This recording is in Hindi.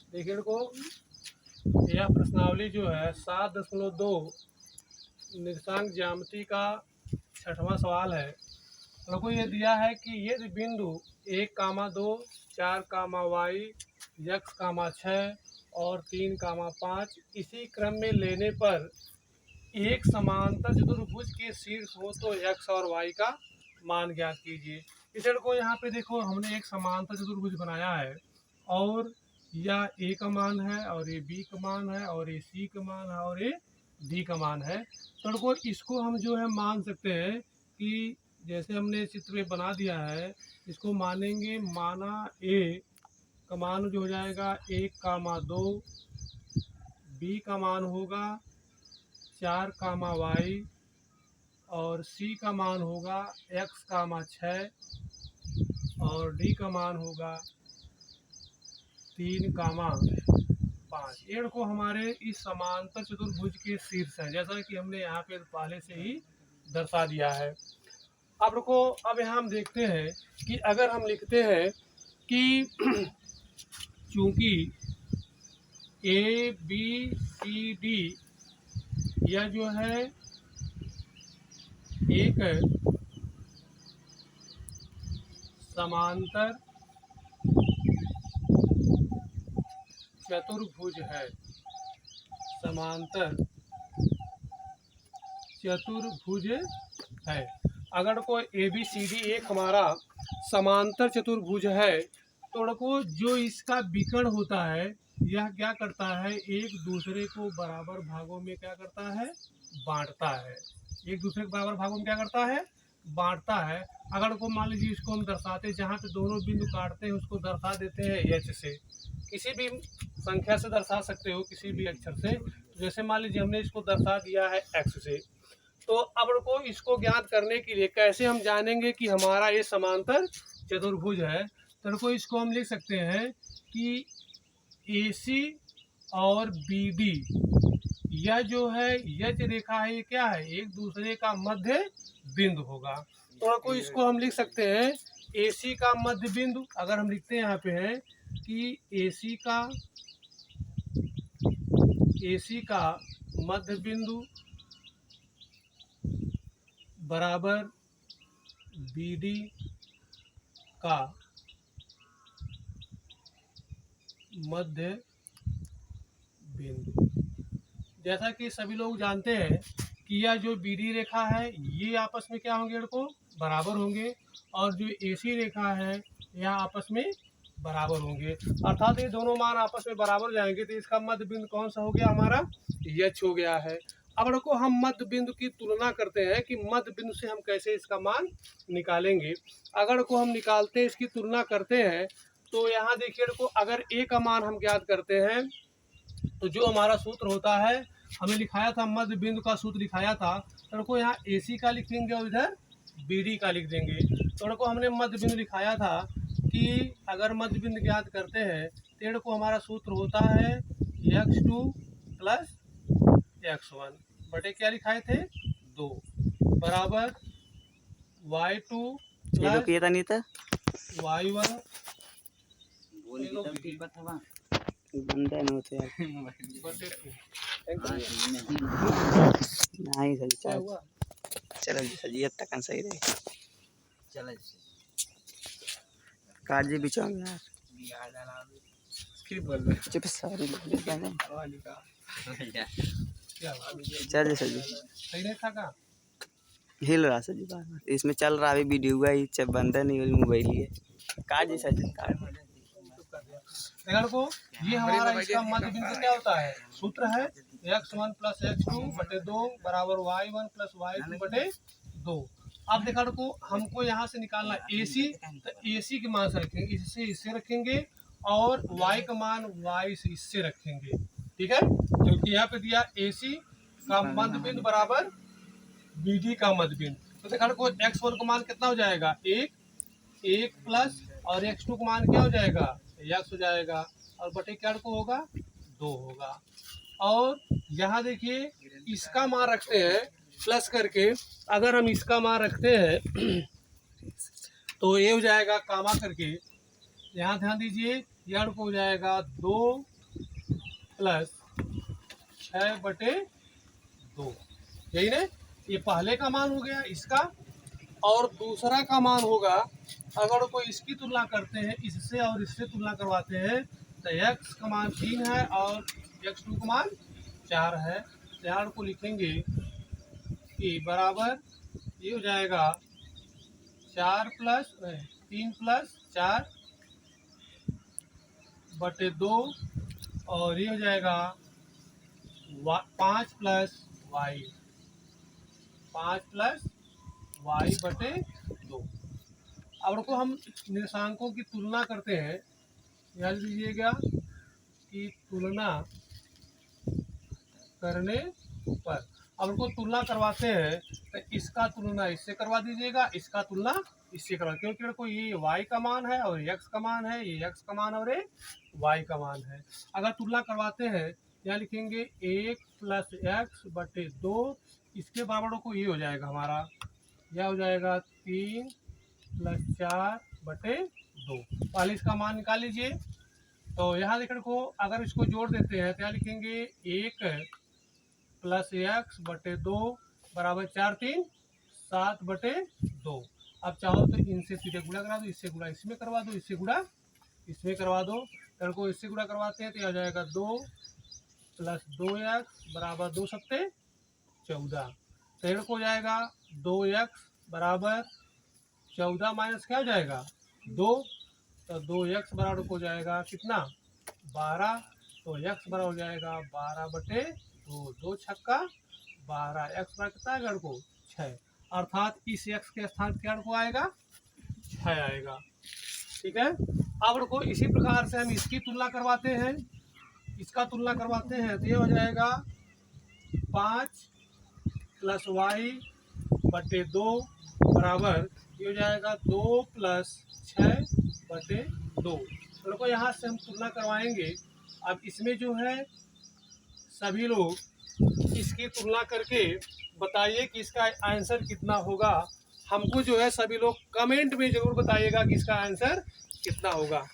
देखिए को यह प्रश्नावली जो है 7.2 निर्देशांक ज्यामिति का 6वां सवाल है। हमको ये दिया है कि यदि बिंदु 1,2 4, y x, 6 और 3, 5 इसी क्रम में लेने पर एक समांतर चतुर्भुज के शीर्ष हो तो x और y का मान ज्ञात कीजिए। इस को यहाँ पे देखो हमने एक समांतर चतुर्भुज बनाया है और यह a का मान है और ये b का मान है और ये c का मान है और ये d का मान है। तो इसको हम जो है मान सकते हैं कि जैसे हमने चित्र में बना दिया है, इसको मानेंगे माना a का मान जो हो जाएगा 1,2, b का मान होगा 4, y और c का मान होगा x, 6 और d का मान होगा 3, 5। ये को हमारे इस समांतर चतुर्भुज के शीर्ष है, जैसा कि हमने यहाँ पे पहले से ही दर्शा दिया है। अब यहाँ हम देखते हैं कि अगर हम लिखते हैं कि चूंकि a b c d यह जो है एक समांतर चतुर्भुज है, समांतर चतुर्भुज है। अगर कोई ए बी सी डी एक हमारा समांतर चतुर्भुज है तो जो इसका विकर्ण होता है यह क्या करता है, एक दूसरे को बराबर भागों में क्या करता है, बांटता है। एक दूसरे के बराबर भागों में क्या करता है, बांटता है। अगर को मान लीजिए इसको हम दर्शाते, जहाँ पे दोनों बिंदु काटते हैं उसको दर्शा देते हैं एच से, किसी भी संख्या से दर्शा सकते हो, किसी भी अक्षर से। तो जैसे मान लीजिए हमने इसको दर्शा दिया है एक्स से, तो अब को इसको ज्ञात करने के लिए कैसे हम जानेंगे कि हमारा ये समांतर चतुर्भुज है, तो इसको हम लिख सकते हैं कि AC और BD यह जो है यच रेखा है, ये क्या है, एक दूसरे का मध्य बिंदु होगा। तो इसको हम लिख सकते हैं AC का मध्य बिंदु। अगर हम लिखते हैं यहाँ पे है कि AC का मध्य बिंदु बराबर BD का मध्य बिंदु। जैसा कि सभी लोग जानते हैं कि यह जो BD रेखा है ये आपस में क्या होंगे, को बराबर होंगे, और जो AC रेखा है यह आपस में बराबर होंगे। अर्थात ये दोनों मान आपस में बराबर जाएंगे, तो इसका मध्य बिंदु कौन सा हो गया, हमारा यच हो गया है। अब देखो हम मध्य बिंदु की तुलना करते हैं कि मध्य बिंदु से हम कैसे इसका मान निकालेंगे। अगर को हम निकालते हैं, इसकी तुलना करते हैं, तो यहाँ देखिए को अगर a का मान हम ज्ञात करते हैं तो जो हमारा सूत्र होता है, हमें लिखाया था मध्य बिंदु का सूत्र लिखाया था, तो को यहाँ AC का लिख देंगे और इधर BD का लिख देंगे। तो को हमने मध्य बिंदु लिखाया था कि अगर मध्य बिंदु ज्ञात करते हैं तो को हमारा सूत्र होता है x2 प्लस x1 बटे क्या लिखाए थे 2 बराबर y2 प्लस y1 बंदा न होते यार नहीं सर चलो जी अब तक सही रहे। चलो काट जी बिचो यार की बोल रहे चुप सारी चल सर जी सही नहीं था का हिल रहा सर जी बार बार इसमें चल रहा अभी वीडियो का ही बंदा नहीं वाली मोबाइल ही है। काट जी सर जी काट को ये हमारा इसका मध्य बिंदु क्या होता है, सूत्र है x1 प्लस x2 बटे 2 बराबर y1 प्लस y2 बटे 2। अब देखा को हमको यहाँ से निकालना AC, तो AC के मान से रखेंगे, इससे रखेंगे और y का मान y से इससे रखेंगे, ठीक है। क्योंकि यहाँ पे दिया AC का मध्य बिंदु बराबर BD का मध्य बिंदु, तो देखा को x1 का मान कितना हो जाएगा 1 प्लस और x2 का मान क्या हो जाएगा x हो जाएगा, और बटे क्या को होगा 2 होगा। और यहाँ देखिए इसका मान रखते हैं प्लस करके, अगर हम इसका मान रखते हैं तो ये हो जाएगा कामा करके, यहाँ ध्यान दीजिए, यह को हो जाएगा 2 प्लस 6/2, यही ना। ये पहले का मान हो गया इसका, और दूसरा का मान होगा, अगर कोई इसकी तुलना करते हैं इससे और इससे तुलना करवाते हैं, तो x का मान 3 है और x2 का मान 4 है। तो यहाँ को लिखेंगे कि बराबर, ये हो जाएगा 3 प्लस 4/2, और ये हो जाएगा 5 प्लस y/2। अब को हम निर्देशांकों की तुलना करते हैं, ध्यान दीजिएगा कि तुलना करने पर अब उनको तुलना करवाते हैं, तो इसका तुलना इससे करवा दीजिएगा, इसका तुलना इससे करवा, क्योंकि को ये y का मान है और x का मान है, ये x का मान और ये y का मान है। अगर तुलना करवाते हैं, यहाँ लिखेंगे 1 प्लस x/2, इसके बराबर को ये हो जाएगा हमारा, यह हो जाएगा 3 प्लस 4/2। पहले इसका मान निकाल लीजिए। तो यहाँ देखने को अगर इसको जोड़ देते हैं तो यहाँ लिखेंगे 1 प्लस x/2 बराबर 4 3 7/2। अब चाहो तो इनसे सीधे गुणा करा दो, इससे गुणा इसमें करवा दो, इससे गुणा इसमें करवा दो। तो को इससे गुणा करवाते हैं तो यह आ जाएगा 2 प्लस 2x बराबर 2 सत्ते 14। तो को हो जाएगा 2x बराबर 14 माइनस क्या हो जाएगा 2, तो 2x बराबर हो जाएगा कितना 12। तो x बराबर हो जाएगा 12/2, 2 छक्का 12, x बराबर कितना है को 6, अर्थात इस x के स्थान क्या को आएगा 6 आएगा। ठीक है। अब को इसी प्रकार से हम इसकी तुलना करवाते हैं, इसका तुलना करवाते हैं, तो ये हो जाएगा 5 प्लस y/2 बराबर, ये हो जाएगा 2 प्लस 6/2। तो देखो यहाँ से हम तुलना करवाएंगे। अब इसमें जो है सभी लोग इसकी तुलना करके बताइए कि इसका आंसर कितना होगा। हमको जो है सभी लोग कमेंट में जरूर बताइएगा कि इसका आंसर कितना होगा।